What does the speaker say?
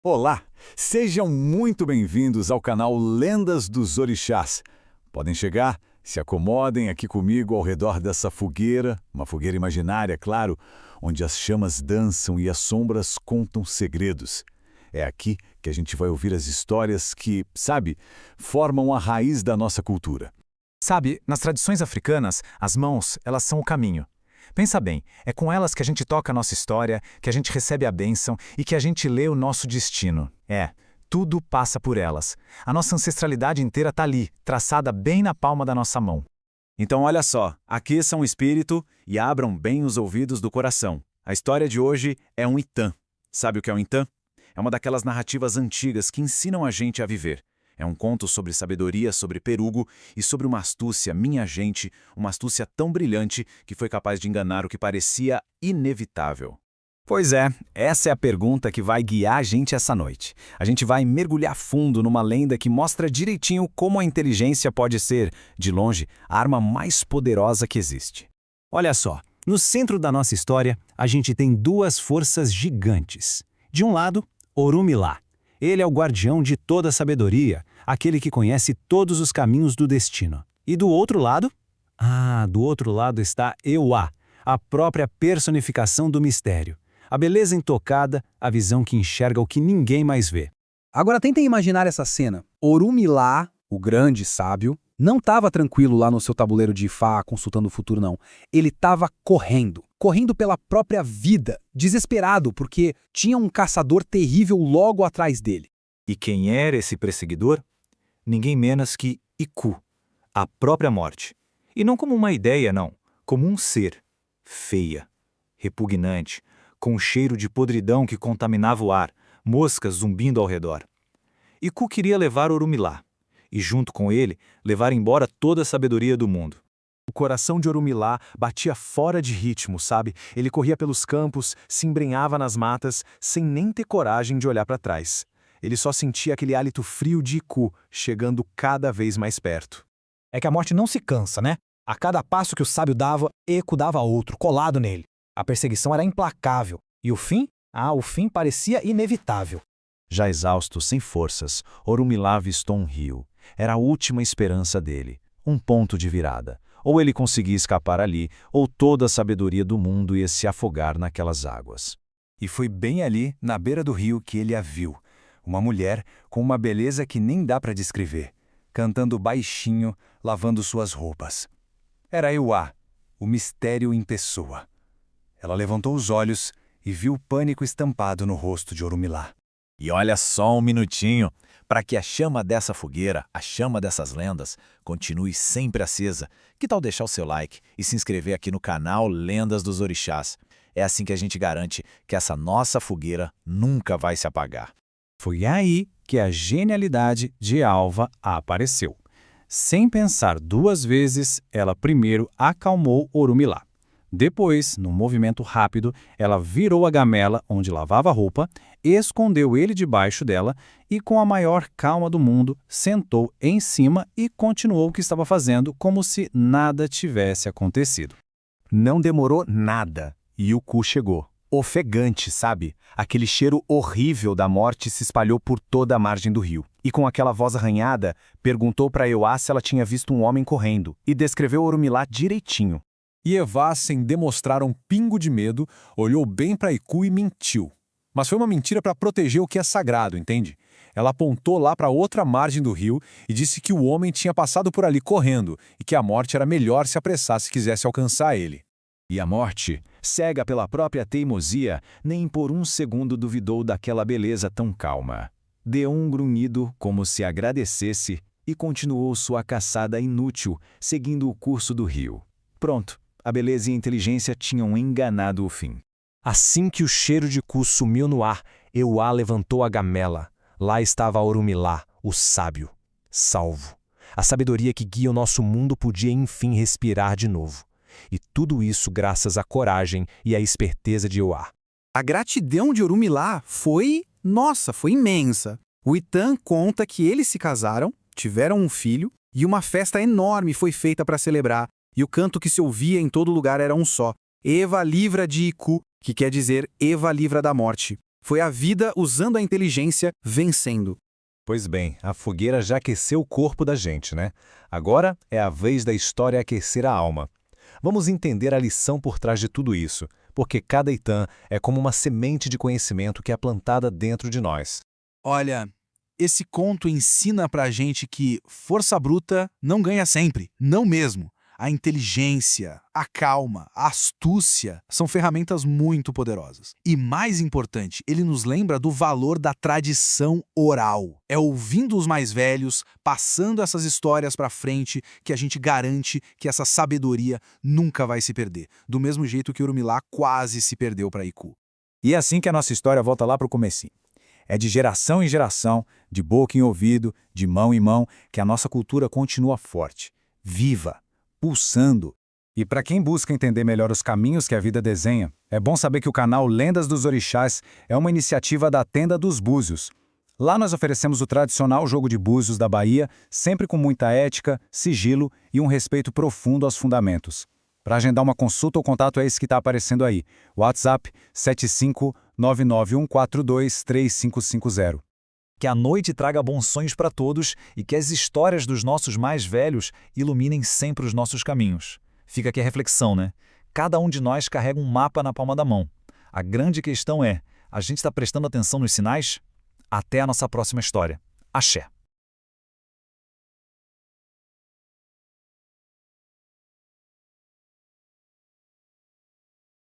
Olá, sejam muito bem-vindos ao canal Lendas dos Orixás. Podem chegar, se acomodem aqui comigo ao redor dessa fogueira, uma fogueira imaginária, claro, onde as chamas dançam e as sombras contam segredos. É aqui que a gente vai ouvir as histórias que, sabe, formam a raiz da nossa cultura. Sabe, nas tradições africanas, as mãos, elas são o caminho. Pensa bem, é com elas que a gente toca a nossa história, que a gente recebe a bênção e que a gente lê o nosso destino. Tudo passa por elas. A nossa ancestralidade inteira está ali, traçada bem na palma da nossa mão. Então olha só, aqueçam o espírito e abram bem os ouvidos do coração. A história de hoje é um Itã. Sabe o que é um Itã? É uma daquelas narrativas antigas que ensinam a gente a viver. É um conto sobre sabedoria, sobre perugo e sobre uma astúcia, minha gente, uma astúcia tão brilhante que foi capaz de enganar o que parecia inevitável. Pois é, essa é a pergunta que vai guiar a gente essa noite. A gente vai mergulhar fundo numa lenda que mostra direitinho como a inteligência pode ser, de longe, a arma mais poderosa que existe. Olha só, no centro da nossa história, a gente tem duas forças gigantes. De um lado, Orumilá. Ele é o guardião de toda a sabedoria, aquele que conhece todos os caminhos do destino. E do outro lado? Do outro lado está Euá, a própria personificação do mistério. A beleza intocada, a visão que enxerga o que ninguém mais vê. Agora tentem imaginar essa cena. Orumilá, o grande sábio, não estava tranquilo lá no seu tabuleiro de Ifá, consultando o futuro, não. Ele estava correndo pela própria vida, desesperado, porque tinha um caçador terrível logo atrás dele. E quem era esse perseguidor? Ninguém menos que Iku, a própria morte. E não como uma ideia, não, como um ser. Feia, repugnante, com um cheiro de podridão que contaminava o ar, moscas zumbindo ao redor. Iku queria levar Orumilá, e junto com ele, levar embora toda a sabedoria do mundo. O coração de Orumilá batia fora de ritmo, sabe? Ele corria pelos campos, se embrenhava nas matas, sem nem ter coragem de olhar para trás. Ele só sentia aquele hálito frio de Iku, chegando cada vez mais perto. É que a morte não se cansa, né? A cada passo que o sábio dava, Eco dava outro, colado nele. A perseguição era implacável. E o fim? O fim parecia inevitável. Já exausto, sem forças, Orumilá avistou um rio. Era a última esperança dele, um ponto de virada. Ou ele conseguia escapar ali, ou toda a sabedoria do mundo ia se afogar naquelas águas. E foi bem ali, na beira do rio, que ele a viu. Uma mulher com uma beleza que nem dá para descrever, cantando baixinho, lavando suas roupas. Era Euá, o mistério em pessoa. Ela levantou os olhos e viu o pânico estampado no rosto de Orumilá. E olha só um minutinho, para que a chama dessa fogueira, a chama dessas lendas, continue sempre acesa. Que tal deixar o seu like e se inscrever aqui no canal Lendas dos Orixás? É assim que a gente garante que essa nossa fogueira nunca vai se apagar. Foi aí que a genialidade de Alva apareceu. Sem pensar duas vezes, ela primeiro acalmou Orumilá. Depois, num movimento rápido, ela virou a gamela onde lavava a roupa, escondeu ele debaixo dela e, com a maior calma do mundo, sentou em cima e continuou o que estava fazendo como se nada tivesse acontecido. Não demorou nada e o Ku chegou. Ofegante, sabe? Aquele cheiro horrível da morte se espalhou por toda a margem do rio. E com aquela voz arranhada, perguntou para Euá se ela tinha visto um homem correndo e descreveu Orumilá direitinho. E Evá, sem demonstrar um pingo de medo, olhou bem para Iku e mentiu. Mas foi uma mentira para proteger o que é sagrado, entende? Ela apontou lá para outra margem do rio e disse que o homem tinha passado por ali correndo e que a morte era melhor se apressar se quisesse alcançar ele. E a morte, cega pela própria teimosia, nem por um segundo duvidou daquela beleza tão calma. Deu um grunhido como se agradecesse e continuou sua caçada inútil, seguindo o curso do rio. Pronto. A beleza e a inteligência tinham enganado o fim. Assim que o cheiro de Ku sumiu no ar, Euá levantou a gamela. Lá estava Orumilá, o sábio, salvo. A sabedoria que guia o nosso mundo podia enfim respirar de novo. E tudo isso graças à coragem e à esperteza de Euá. A gratidão de Orumilá foi imensa. O Itã conta que eles se casaram, tiveram um filho, e uma festa enorme foi feita para celebrar. E o canto que se ouvia em todo lugar era um só: Eva livra de Iku, que quer dizer Eva livra da morte. Foi a vida usando a inteligência vencendo. Pois bem, a fogueira já aqueceu o corpo da gente, né? Agora é a vez da história aquecer a alma. Vamos entender a lição por trás de tudo isso, porque cada Itã é como uma semente de conhecimento que é plantada dentro de nós. Olha, esse conto ensina pra gente que força bruta não ganha sempre, não mesmo. A inteligência, a calma, a astúcia são ferramentas muito poderosas. E mais importante, ele nos lembra do valor da tradição oral. É ouvindo os mais velhos, passando essas histórias pra frente, que a gente garante que essa sabedoria nunca vai se perder. Do mesmo jeito que Orumilá quase se perdeu pra Iku. E é assim que a nossa história volta lá para o comecinho. É de geração em geração, de boca em ouvido, de mão em mão, que a nossa cultura continua forte, viva, pulsando. E para quem busca entender melhor os caminhos que a vida desenha, é bom saber que o canal Lendas dos Orixás é uma iniciativa da Tenda dos Búzios. Lá nós oferecemos o tradicional jogo de búzios da Bahia, sempre com muita ética, sigilo e um respeito profundo aos fundamentos. Para agendar uma consulta, o contato é esse que está aparecendo aí. WhatsApp 75991423550. Que a noite traga bons sonhos para todos e que as histórias dos nossos mais velhos iluminem sempre os nossos caminhos. Fica aqui a reflexão, né? Cada um de nós carrega um mapa na palma da mão. A grande questão é, a gente está prestando atenção nos sinais? Até a nossa próxima história. Axé!